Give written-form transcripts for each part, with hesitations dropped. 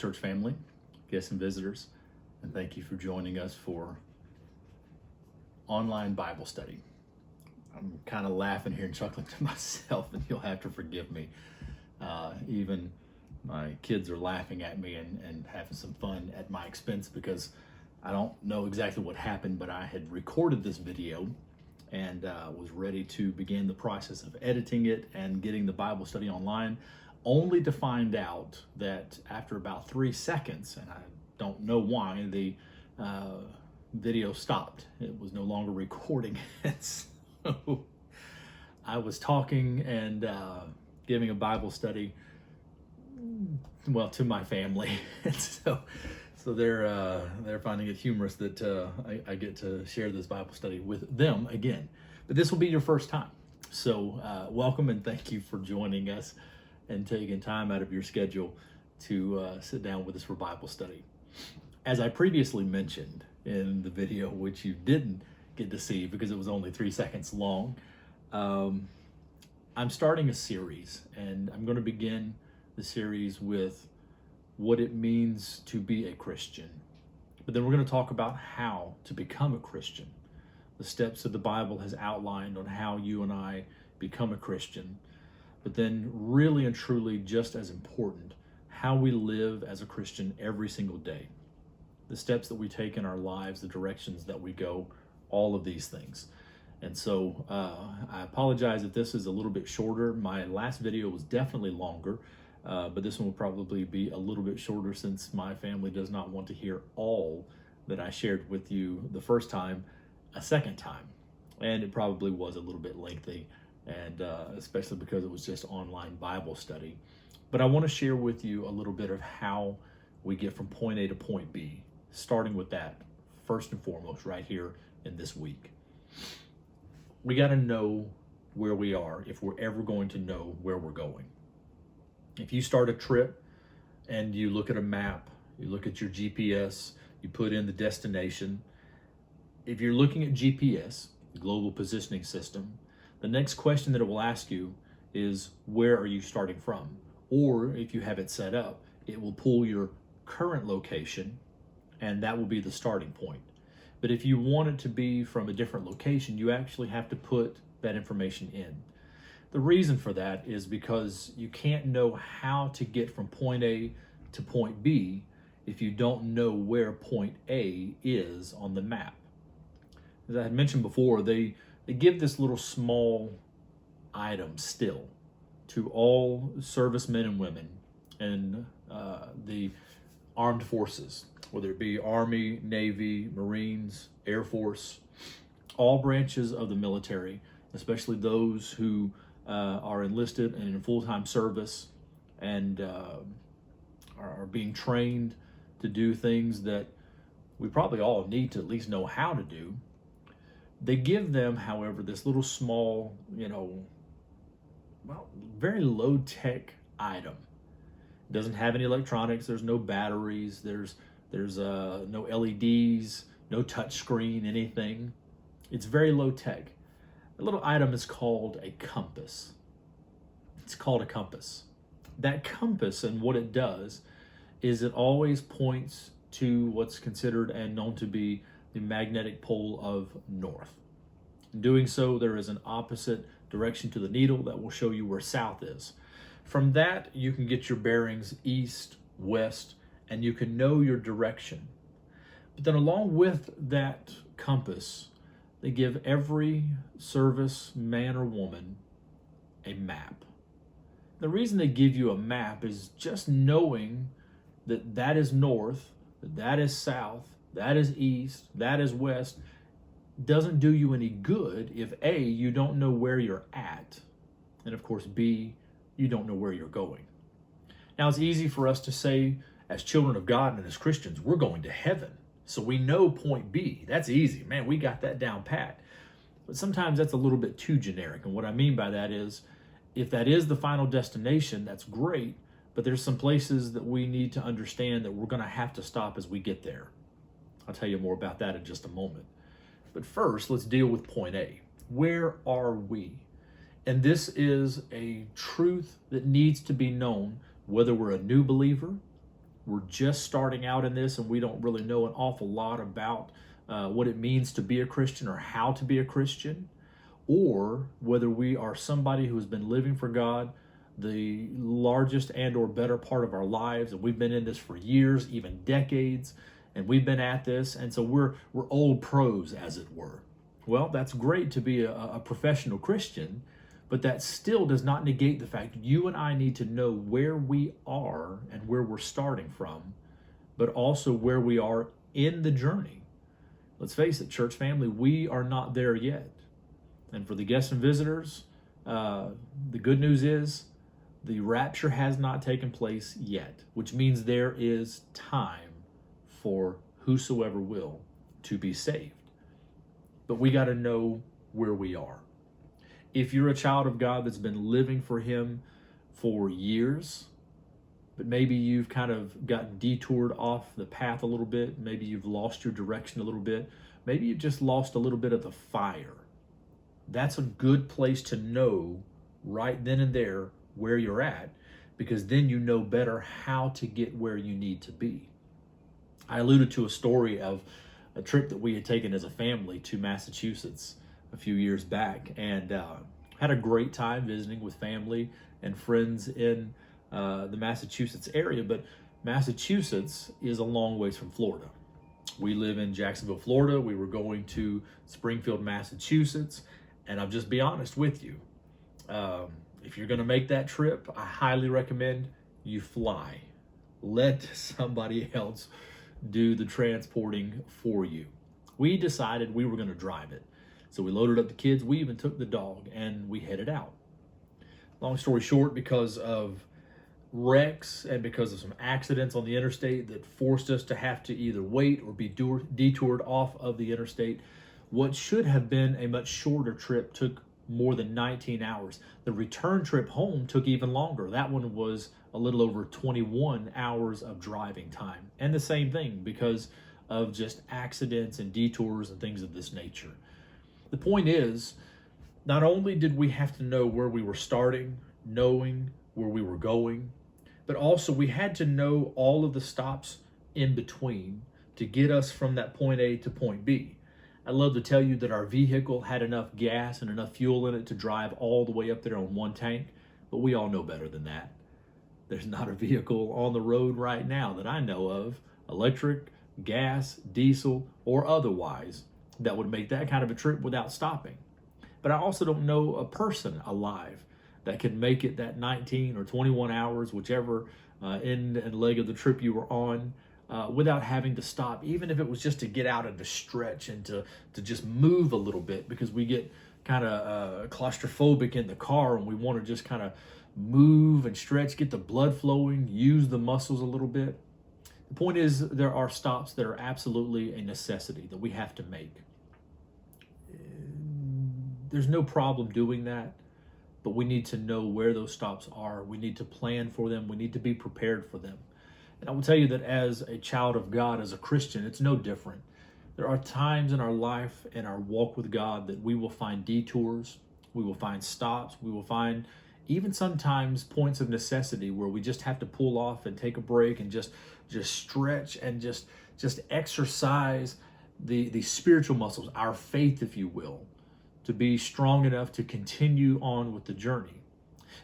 church family, guests and visitors, and thank you for joining us for online Bible study. I'm kind of laughing here and chuckling to myself, and you'll have to forgive me. Even my kids are laughing at me and having some fun at my expense because I don't know exactly what happened, but I had recorded this video and was ready to begin the process of editing it and getting the Bible study online, only to find out that after about 3 seconds, and I don't know why, the video stopped. It was no longer recording. And so I was talking and giving a Bible study, well, to my family. And so they're finding it humorous that I get to share this Bible study with them again. But this will be your first time. So welcome and thank you for joining us and taking time out of your schedule to sit down with us for Bible study. As I previously mentioned in the video, which you didn't get to see because it was only 3 seconds long, I'm starting a series, and I'm going to begin the series with what it means to be a Christian. But then we're going to talk about how to become a Christian, the steps that the Bible has outlined on how you and I become a Christian. But then really and truly, just as important, how we live as a Christian every single day. The steps that we take in our lives, the directions that we go, all of these things. And so I apologize if this is a little bit shorter. My last video was definitely longer, but this one will probably be a little bit shorter since my family does not want to hear all that I shared with you the first time a second time. And it probably was a little bit lengthy, and especially because it was just online Bible study. But I want to share with you a little bit of how we get from point A to point B, starting with that first and foremost right here in this week. We got to know where we are if we're ever going to know where we're going. If you start a trip and you look at a map, you look at your GPS, you put in the destination. If you're looking at GPS, the Global Positioning System, the next question that it will ask you is, where are you starting from? Or if you have it set up, it will pull your current location, and that will be the starting point. But if you want it to be from a different location, you actually have to put that information in. The reason for that is because you can't know how to get from point A to point B if you don't know where point A is on the map. As I had mentioned before, they give this little small item still to all servicemen and women in the armed forces, whether it be Army, Navy, Marines, Air Force, all branches of the military, especially those who are enlisted and in full-time service and are being trained to do things that we probably all need to at least know how to do. They give them, however, this little small, very low-tech item. It doesn't have any electronics. There's no batteries. There's no LEDs, no touch screen, anything. It's very low-tech. The little item is called a compass. It's called a compass. That compass, and what it does is it always points to what's considered and known to be the magnetic pole of north. In doing so, there is an opposite direction to the needle that will show you where south is. From that, you can get your bearings east, west, and you can know your direction. But then along with that compass, they give every service man or woman a map. The reason they give you a map is just knowing that that is north, that is south, that is east, that is west, doesn't do you any good if A, you don't know where you're at, and of course B, you don't know where you're going. Now it's easy for us to say, as children of God and as Christians, we're going to heaven. So we know point B. That's easy. Man, we got that down pat. But sometimes that's a little bit too generic. And what I mean by that is, if that is the final destination, that's great. But there's some places that we need to understand that we're going to have to stop as we get there. I'll tell you more about that in just a moment. But first, let's deal with point A. Where are we? And this is a truth that needs to be known, whether we're a new believer we're just starting out in this and we don't really know an awful lot about what it means to be a Christian or how to be a Christian, or whether we are somebody who has been living for God the largest and or better part of our lives, and we've been in this for years, even decades, and we've been at this, and so we're old pros, as it were. Well, that's great to be a professional Christian, but that still does not negate the fact you and I need to know where we are and where we're starting from, but also where we are in the journey. Let's face it, church family, we are not there yet. And for the guests and visitors, the good news is the rapture has not taken place yet, which means there is time for whosoever will to be saved. But we got to know where we are. If you're a child of God that's been living for Him for years, but maybe you've kind of gotten detoured off the path a little bit, maybe you've lost your direction a little bit, maybe you've just lost a little bit of the fire, that's a good place to know right then and there where you're at, because then you know better how to get where you need to be. I alluded to a story of a trip that we had taken as a family to Massachusetts a few years back, and had a great time visiting with family and friends in the Massachusetts area. But Massachusetts is a long ways from Florida. We live in Jacksonville, Florida. We were going to Springfield, Massachusetts, and I'll just be honest with you. If you're going to make that trip, I highly recommend you fly. Let somebody else do the transporting for you. We decided we were going to drive it. So we loaded up the kids, we even took the dog, and we headed out. Long story short, because of wrecks and because of some accidents on the interstate that forced us to have to either wait or be detoured off of the interstate, what should have been a much shorter trip took more than 19 hours. The return trip home took even longer. That one was a little over 21 hours of driving time. And the same thing because of just accidents and detours and things of this nature. The point is, not only did we have to know where we were starting, knowing where we were going, but also we had to know all of the stops in between to get us from that point A to point B. I'd love to tell you that our vehicle had enough gas and enough fuel in it to drive all the way up there on one tank, but we all know better than that. There's not a vehicle on the road right now that I know of, electric, gas, diesel, or otherwise, that would make that kind of a trip without stopping. But I also don't know a person alive that could make it that 19 or 21 hours, whichever end and leg of the trip you were on, without having to stop, even if it was just to get out and to stretch and to just move a little bit, because we get kind of claustrophobic in the car and we want to just kind of move and stretch, get the blood flowing, use the muscles a little bit. The point is, there are stops that are absolutely a necessity that we have to make. There's no problem doing that, but we need to know where those stops are. We need to plan for them. We need to be prepared for them. And I will tell you that as a child of God, as a Christian, it's no different. There are times in our life and our walk with God that we will find detours, we will find stops, we will find even sometimes points of necessity where we just have to pull off and take a break and just stretch and just exercise the spiritual muscles, our faith, if you will, to be strong enough to continue on with the journey.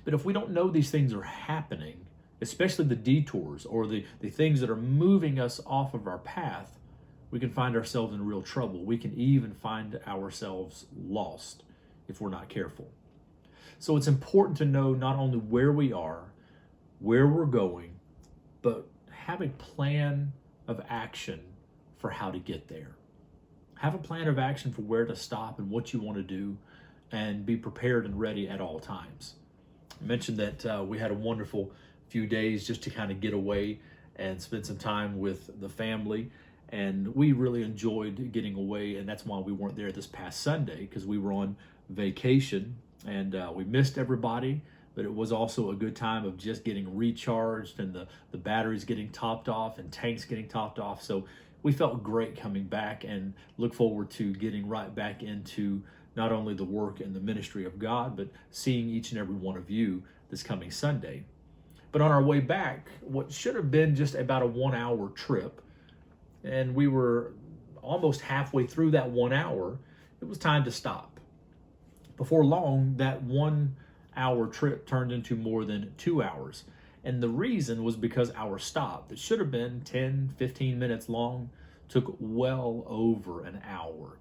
But if we don't know these things are happening, especially the detours or the things that are moving us off of our path, we can find ourselves in real trouble. We can even find ourselves lost if we're not careful. So it's important to know not only where we are, where we're going, but have a plan of action for how to get there. Have a plan of action for where to stop and what you want to do, and be prepared and ready at all times. I mentioned that we had a wonderful few days just to kind of get away and spend some time with the family, and we really enjoyed getting away, and that's why we weren't there this past Sunday, because we were on vacation and we missed everybody, but it was also a good time of just getting recharged and the batteries getting topped off and tanks getting topped off. So we felt great coming back and look forward to getting right back into not only the work and the ministry of God, but seeing each and every one of you this coming Sunday. But on our way back, what should have been just about a 1 hour trip, and we were almost halfway through that 1 hour, it was time to stop. Before long, that 1 hour trip turned into more than 2 hours. And the reason was because our stop, that should have been 10, 15 minutes long, took well over an hour.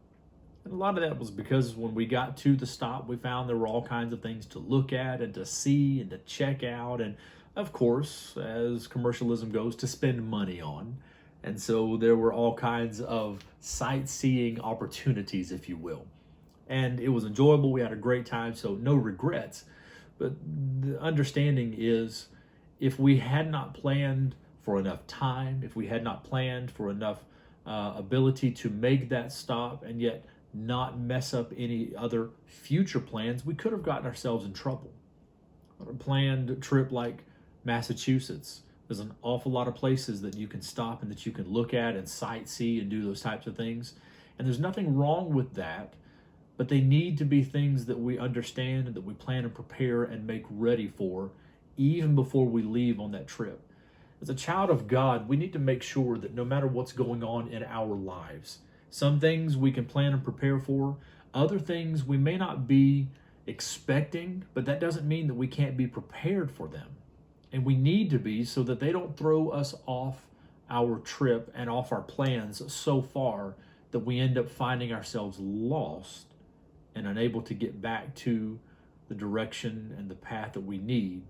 And a lot of that was because when we got to the stop, we found there were all kinds of things to look at and to see and to check out. And of course, as commercialism goes, to spend money on. And so there were all kinds of sightseeing opportunities, if you will. And it was enjoyable. We had a great time, so no regrets. But the understanding is, if we had not planned for enough time, if we had not planned for enough ability to make that stop and yet not mess up any other future plans, we could have gotten ourselves in trouble. On a planned trip like Massachusetts, there's an awful lot of places that you can stop and that you can look at and sightsee and do those types of things. And there's nothing wrong with that, but they need to be things that we understand and that we plan and prepare and make ready for even before we leave on that trip. As a child of God, we need to make sure that no matter what's going on in our lives, some things we can plan and prepare for, other things we may not be expecting, but that doesn't mean that we can't be prepared for them. And we need to be, so that they don't throw us off our trip and off our plans so far that we end up finding ourselves lost and unable to get back to the direction and the path that we need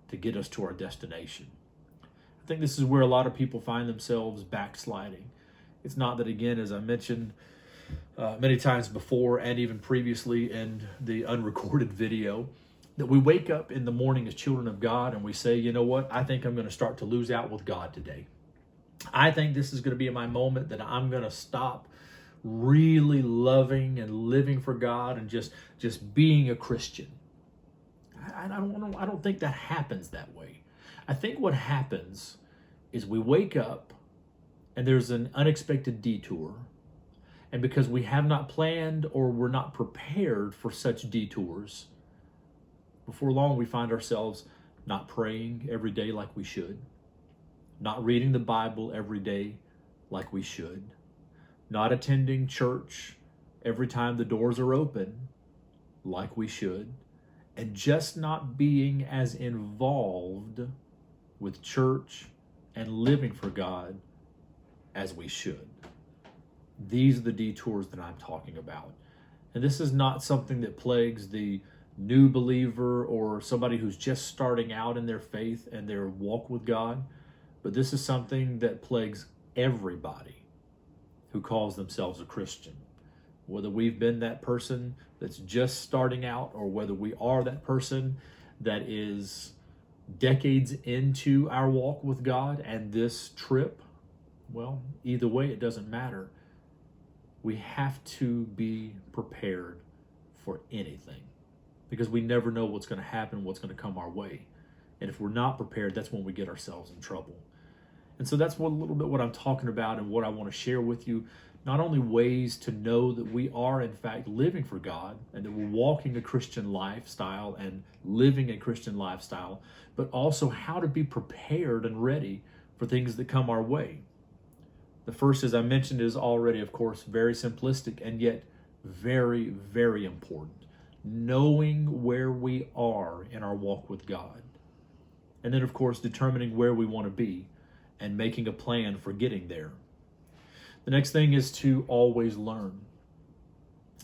to get us to our destination. I think this is where a lot of people find themselves backsliding. It's not that, again, as I mentioned many times before and even previously in the unrecorded video, that we wake up in the morning as children of God and we say, you know what, I think I'm going to start to lose out with God today. I think this is going to be my moment that I'm going to stop really loving and living for God and just being a Christian. I don't think that happens that way. I think what happens is we wake up and there's an unexpected detour. And because we have not planned or we're not prepared for such detours, before long we find ourselves not praying every day like we should, not reading the Bible every day like we should, not attending church every time the doors are open like we should, and just not being as involved with church and living for God as we should. These are the detours that I'm talking about. And this is not something that plagues the new believer or somebody who's just starting out in their faith and their walk with God, but this is something that plagues everybody who calls themselves a Christian. Whether we've been that person that's just starting out or whether we are that person that is decades into our walk with God and this trip, well, either way, it doesn't matter. We have to be prepared for anything because we never know what's going to happen, what's going to come our way. And if we're not prepared, that's when we get ourselves in trouble. And so that's a little bit what I'm talking about and what I want to share with you. Not only ways to know that we are in fact living for God and that we're walking a Christian lifestyle and living a Christian lifestyle, but also how to be prepared and ready for things that come our way. The first, as I mentioned, is already, of course, very simplistic and yet very, very important. Knowing where we are in our walk with God. And then, of course, determining where we want to be and making a plan for getting there. The next thing is to always learn.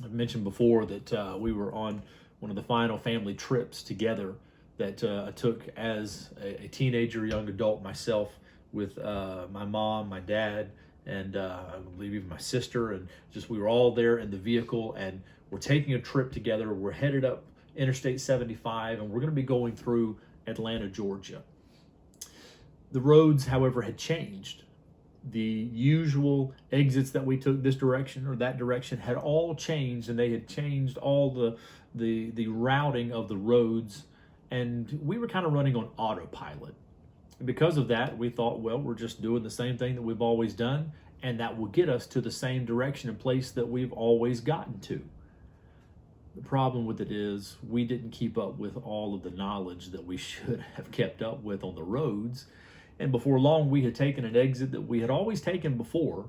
I've mentioned before that we were on one of the final family trips together that I took as a teenager, young adult myself, with my mom, my dad, and I believe even my sister, and just we were all there in the vehicle, and we're taking a trip together. We're headed up Interstate 75, and we're going to be going through Atlanta, Georgia. The roads, however, had changed. The usual exits that we took this direction or that direction had all changed, and they had changed all the routing of the roads, and we were kind of running on autopilot. And because of that, we thought, well, we're just doing the same thing that we've always done, and that will get us to the same direction and place that we've always gotten to. The problem with it is we didn't keep up with all of the knowledge that we should have kept up with on the roads. And before long, we had taken an exit that we had always taken before,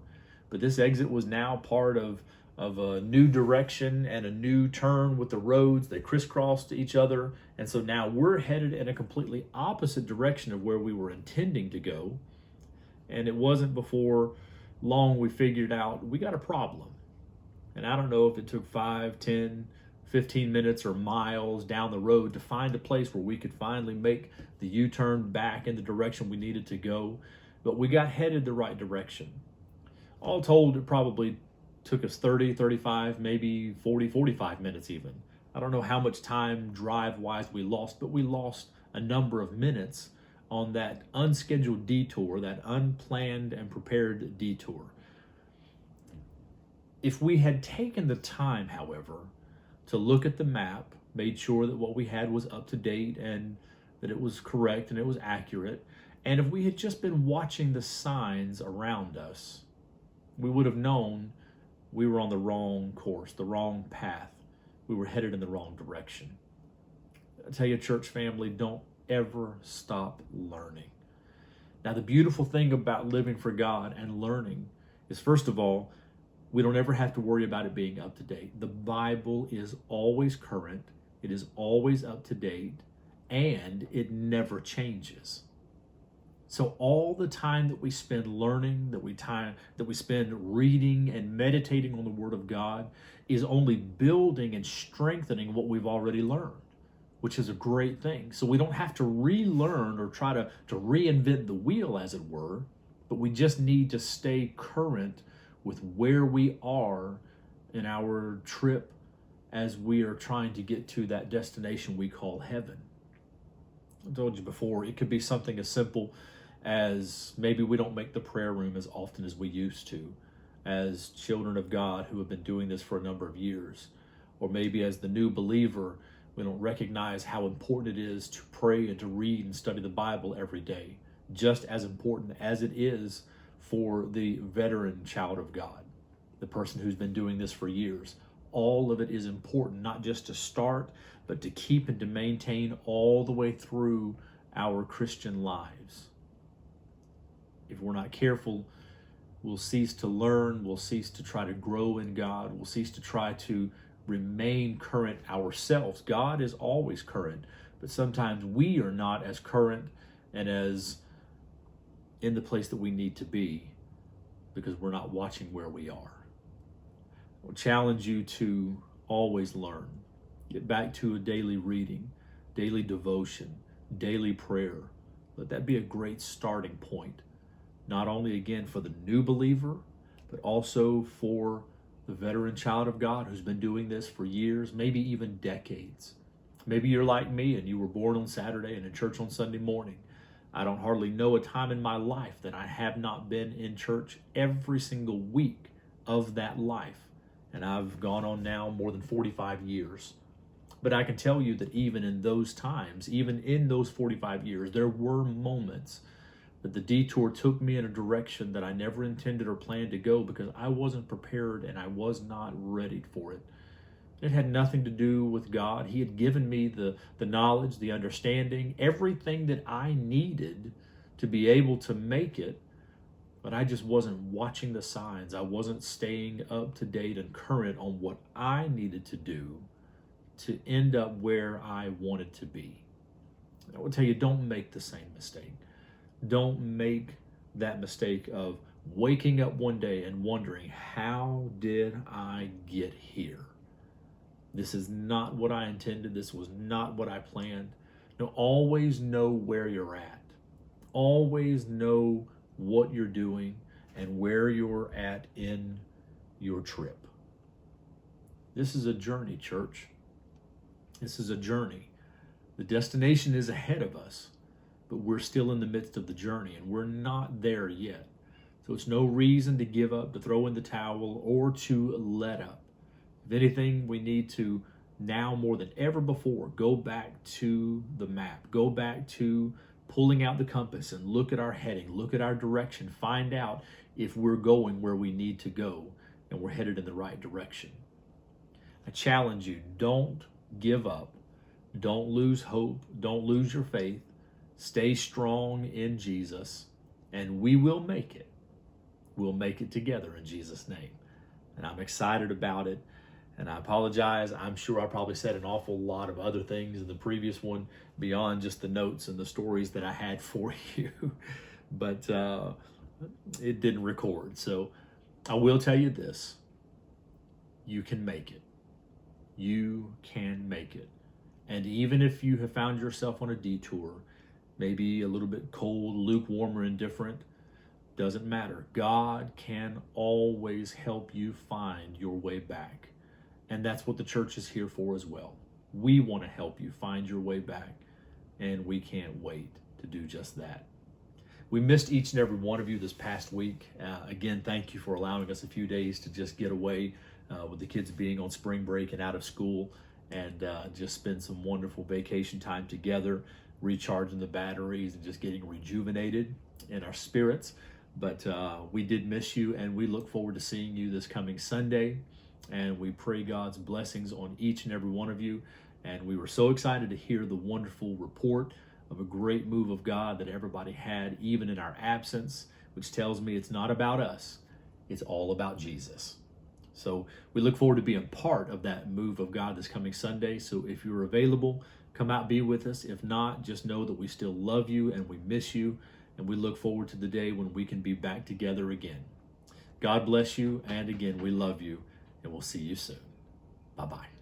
but this exit was now part of a new direction and a new turn with the roads. They crisscrossed each other. And so now we're headed in a completely opposite direction of where we were intending to go. And it wasn't before long we figured out we got a problem. And I don't know if it took 5, 10, 15 minutes or miles down the road to find a place where we could finally make the U-turn back in the direction we needed to go. But we got headed the right direction. All told, it probably took us 30, 35, maybe 40, 45 minutes even. I don't know how much time drive-wise we lost, but we lost a number of minutes on that unscheduled detour, that unplanned and prepared detour. If we had taken the time, however, to look at the map, made sure that what we had was up to date and that it was correct and it was accurate, and if we had just been watching the signs around us, we would have known we were on the wrong course, the wrong path. We were headed in the wrong direction. I tell you, church family, don't ever stop learning. Now, the beautiful thing about living for God and learning is, first of all, we don't ever have to worry about it being up to date. The Bible is always current, it is always up to date, and it never changes. So all the time that we spend learning, that we spend reading and meditating on the Word of God is only building and strengthening what we've already learned, which is a great thing. So we don't have to relearn or try to reinvent the wheel, as it were, but we just need to stay current with where we are in our trip as we are trying to get to that destination we call heaven. I told you before, it could be something as simple as maybe we don't make the prayer room as often as we used to, as children of God who have been doing this for a number of years. Or maybe as the new believer, we don't recognize how important it is to pray and to read and study the Bible every day, just as important as it is for the veteran child of God, the person who's been doing this for years. All of it is important, not just to start, but to keep and to maintain all the way through our Christian lives. If we're not careful, we'll cease to learn, we'll cease to try to grow in God, we'll cease to try to remain current ourselves. God is always current, but sometimes we are not as current and as in the place that we need to be because we're not watching where we are. I will challenge you to always learn. Get back to a daily reading, daily devotion, daily prayer. Let that be a great starting point. Not only, again, for the new believer, but also for the veteran child of God who's been doing this for years, maybe even decades. Maybe you're like me and you were born on Saturday and in church on Sunday morning. I don't hardly know a time in my life that I have not been in church every single week of that life. And I've gone on now more than 45 years. But I can tell you that even in those times, even in those 45 years, there were moments that the detour took me in a direction that I never intended or planned to go because I wasn't prepared and I was not ready for it. It had nothing to do with God. He had given me the knowledge, the understanding, everything that I needed to be able to make it, but I just wasn't watching the signs. I wasn't staying up to date and current on what I needed to do to end up where I wanted to be. I will tell you, don't make the same mistake. Don't make that mistake of waking up one day and wondering, how did I get here? This is not what I intended. This was not what I planned. No, always know where you're at. Always know what you're doing and where you're at in your trip. This is a journey, church. This is a journey. The destination is ahead of us, but we're still in the midst of the journey and we're not there yet. So it's no reason to give up, to throw in the towel, or to let up. If anything, we need to now more than ever before go back to the map, go back to pulling out the compass and look at our heading, look at our direction, find out if we're going where we need to go and we're headed in the right direction. I challenge you, don't give up. Don't lose hope. Don't lose your faith. Stay strong in Jesus, and we will make it. We'll make it together in Jesus' name. And I'm excited about it. And I apologize. I'm sure I probably said an awful lot of other things in the previous one beyond just the notes and the stories that I had for you. But it didn't record. So I will tell you this. You can make it. You can make it. And even if you have found yourself on a detour, maybe a little bit cold, lukewarm, or indifferent, doesn't matter. God can always help you find your way back. And that's what the church is here for as well. We want to help you find your way back, and we can't wait to do just that. We missed each and every one of you this past week. Again, thank you for allowing us a few days to just get away with the kids being on spring break and out of school, and just spend some wonderful vacation time together, recharging the batteries and just getting rejuvenated in our spirits. But we did miss you, and we look forward to seeing you this coming Sunday. And we pray God's blessings on each and every one of you. And we were so excited to hear the wonderful report of a great move of God that everybody had, even in our absence, which tells me it's not about us. It's all about Jesus. So we look forward to being part of that move of God this coming Sunday. So if you're available, come out, be with us. If not, just know that we still love you and we miss you. And we look forward to the day when we can be back together again. God bless you. And again, we love you. And we'll see you soon. Bye-bye.